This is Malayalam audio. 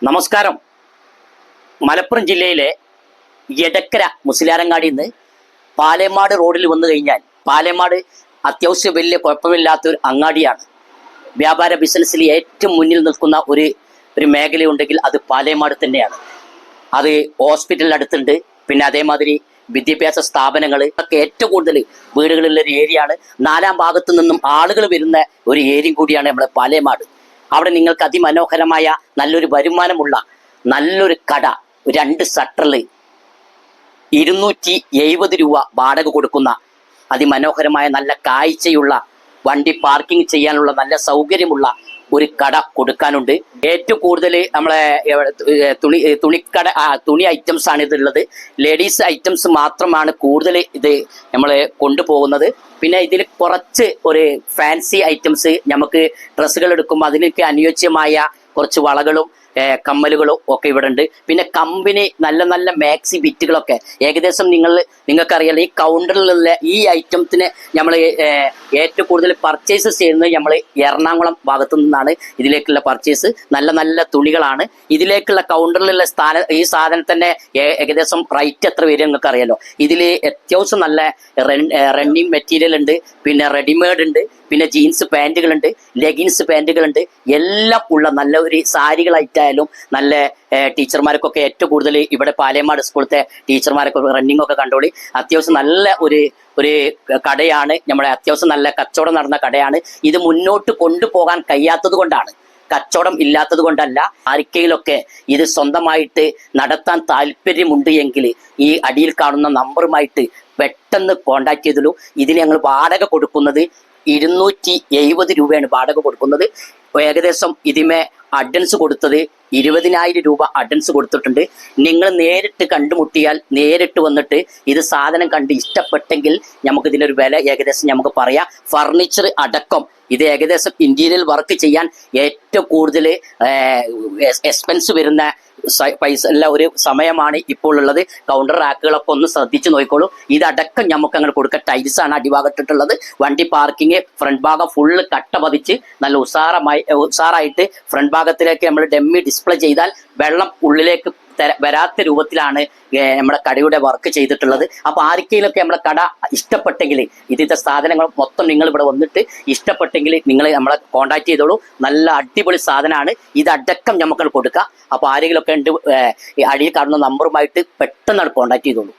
നമസ്കാരം. മലപ്പുറം ജില്ലയിലെ എടക്കര മുസ്ലിയാരങ്ങാടിയിൽ നിന്ന് പാലേമാട് റോഡിൽ വന്നു കഴിഞ്ഞാൽ പാലേമാട് അത്യാവശ്യം വലിയ കുഴപ്പമില്ലാത്തൊരു അങ്ങാടിയാണ്. വ്യാപാര ബിസിനസ്സിൽ ഏറ്റവും മുന്നിൽ നിൽക്കുന്ന ഒരു മേഖലയുണ്ടെങ്കിൽ അത് പാലേമാട് തന്നെയാണ്. അത് ഹോസ്പിറ്റലിൻ്റെ അടുത്തുണ്ട്. പിന്നെ അതേമാതിരി വിദ്യാഭ്യാസ സ്ഥാപനങ്ങൾ ഒക്കെ ഏറ്റവും കൂടുതൽ വീടുകളുള്ള ഒരു ഏരിയയാണ്. നാലാം ഭാഗത്തു നിന്നും ആളുകൾ വരുന്ന ഒരു ഏരിയ കൂടിയാണ് നമ്മുടെ പാലേമാട്. അവിടെ നിങ്ങൾക്ക് അതിമനോഹരമായ നല്ലൊരു വരുമാനമുള്ള നല്ലൊരു കട, 2 ഷട്ടറിൽ 270 രൂപ വാടക കൊടുക്കുന്ന അതിമനോഹരമായ നല്ല കാഴ്ചയുള്ള വണ്ടി പാർക്കിംഗ് ചെയ്യാനുള്ള നല്ല സൗകര്യമുള്ള ഒരു കട കൊടുക്കാനുണ്ട്. ഏറ്റവും കൂടുതൽ നമ്മളെ തുണി ഐറ്റംസ് ആണ് ഇതുള്ളത്. ലേഡീസ് ഐറ്റംസ് മാത്രമാണ് കൂടുതൽ ഇത് നമ്മൾ കൊണ്ടുപോകുന്നത്. പിന്നെ ഇതിൽ കുറച്ച് ഒരു ഫാൻസി ഐറ്റംസ് നമുക്ക് ഡ്രസ്സുകൾ എടുക്കുമ്പോൾ അതിനൊക്കെ അനുയോജ്യമായ കുറച്ച് വളകളും കമ്മലുകളും ഒക്കെ ഇവിടെ ഉണ്ട്. പിന്നെ കമ്പനി നല്ല നല്ല മാക്സി ബിറ്റുകളൊക്കെ ഏകദേശം നിങ്ങൾക്കറിയാലോ, ഈ കൗണ്ടറിലുള്ള ഈ ഐറ്റംസിന് നമ്മൾ ഏറ്റവും കൂടുതൽ പർച്ചേസ് ചെയ്യുന്നത് നമ്മൾ എറണാകുളം ഭാഗത്തു നിന്നാണ്. ഇതിലേക്കുള്ള പർച്ചേസ് നല്ല നല്ല തുണികളാണ്. ഇതിലേക്കുള്ള കൗണ്ടറിലുള്ള ഈ സാധനത്തിൻ്റെ ഏകദേശം റേറ്റ് എത്ര വരും നിങ്ങൾക്ക് അറിയാലോ. ഇതിൽ അത്യാവശ്യം നല്ല റണ്ണിങ് മെറ്റീരിയൽ ഉണ്ട്, പിന്നെ റെഡിമെയ്ഡ് ഉണ്ട്, പിന്നെ ജീൻസ് പാൻറ്റുകളുണ്ട്, ലെഗിൻസ് പാൻറ്റുകളുണ്ട്. എല്ലാം ഉള്ള നല്ല ഒരു സാരികളായിട്ടായാലും നല്ല ടീച്ചർമാർക്കൊക്കെ ഏറ്റവും കൂടുതൽ ഇവിടെ പാലേമാട് സ്കൂളത്തെ ടീച്ചർമാരൊക്കെ റണ്ണിങ് ഒക്കെ കണ്ടോളി. അത്യാവശ്യം നല്ല ഒരു കടയാണ്. നമ്മുടെ അത്യാവശ്യം നല്ല കച്ചവടം നടന്ന കടയാണ്. ഇത് മുന്നോട്ട് കൊണ്ടുപോകാൻ കഴിയാത്തത് കൊണ്ടാണ്, കച്ചവടം ഇല്ലാത്തത് കൊണ്ടല്ല. ആർക്കെങ്കിലൊക്കെ ഇത് സ്വന്തമായിട്ട് നടത്താൻ താല്പര്യമുണ്ട് എങ്കിൽ ഈ അടിയിൽ കാണുന്ന നമ്പറുമായിട്ട് പെട്ടെന്ന് കോണ്ടാക്ട് ചെയ്തുള്ളൂ. ഇതിന് ഞങ്ങൾ വാടക കൊടുക്കുന്നത് 270 രൂപയാണ് വാടക കൊടുക്കുന്നത്. ഏകദേശം ഇതിമേ അഡ്വാൻസ് കൊടുത്തത് 20,000 രൂപ അഡ്വാൻസ് കൊടുത്തിട്ടുണ്ട്. നിങ്ങൾ നേരിട്ട് കണ്ടുമുട്ടിയാൽ നേരിട്ട് വന്നിട്ട് ഇത് സാധനം കണ്ട് ഇഷ്ടപ്പെട്ടെങ്കിൽ നമുക്ക് ഇതിനൊരു വില ഏകദേശം നമുക്ക് പറയാം. ഫർണിച്ചർ അടക്കം ഇത് ഏകദേശം ഇന്റീരിയൽ വർക്ക് ചെയ്യാൻ ഏറ്റവും കൂടുതൽ എക്സ്പെൻസ് വരുന്ന പൈസ ഉള്ള ഒരു സമയമാണ് ഇപ്പോൾ ഉള്ളത്. കൗണ്ടർ റാക്കുകളൊക്കെ ഒന്ന് ശ്രദ്ധിച്ച് നോക്കിക്കോളൂ. ഇതടക്കം നമുക്ക് അങ്ങനെ കൊടുക്കുക. ടൈൽസാണ് അടിഭാഗത്തിട്ടുള്ളത്. വണ്ടി പാർക്കിങ് ഫ്രണ്ട് ഭാഗം ഫുള്ള് കട്ട പതിച്ച് നല്ല ഉഷാറായിട്ട് ഫ്രണ്ട് ഭാഗത്തിലേക്ക് നമ്മൾ ഡെമ്മി ഡിസ്പ്ലേ ചെയ്താൽ വെള്ളം ഉള്ളിലേക്ക് വരാത്ത രൂപത്തിലാണ് നമ്മുടെ കടയുടെ വർക്ക് ചെയ്തിട്ടുള്ളത്. അപ്പോൾ ആർക്കെങ്കിലൊക്കെ നമ്മുടെ കട ഇഷ്ടപ്പെട്ടെങ്കിൽ ഇതിൻ്റെ സാധനങ്ങൾ മൊത്തം നിങ്ങൾ ഇവിടെ വന്നിട്ട് ഇഷ്ടപ്പെട്ടെങ്കിൽ നിങ്ങൾ നമ്മളെ കോൺടാക്ട് ചെയ്തോളൂ. നല്ല അടിപൊളി സാധനമാണ്. ഇതടക്കം നമുക്ക് കൊടുക്കാം. അപ്പോൾ ആരെങ്കിലുമൊക്കെ ഉണ്ട് അടിയിൽ കാണുന്ന നമ്പറുമായിട്ട് പെട്ടെന്ന് കോൺടാക്ട് ചെയ്തോളൂ.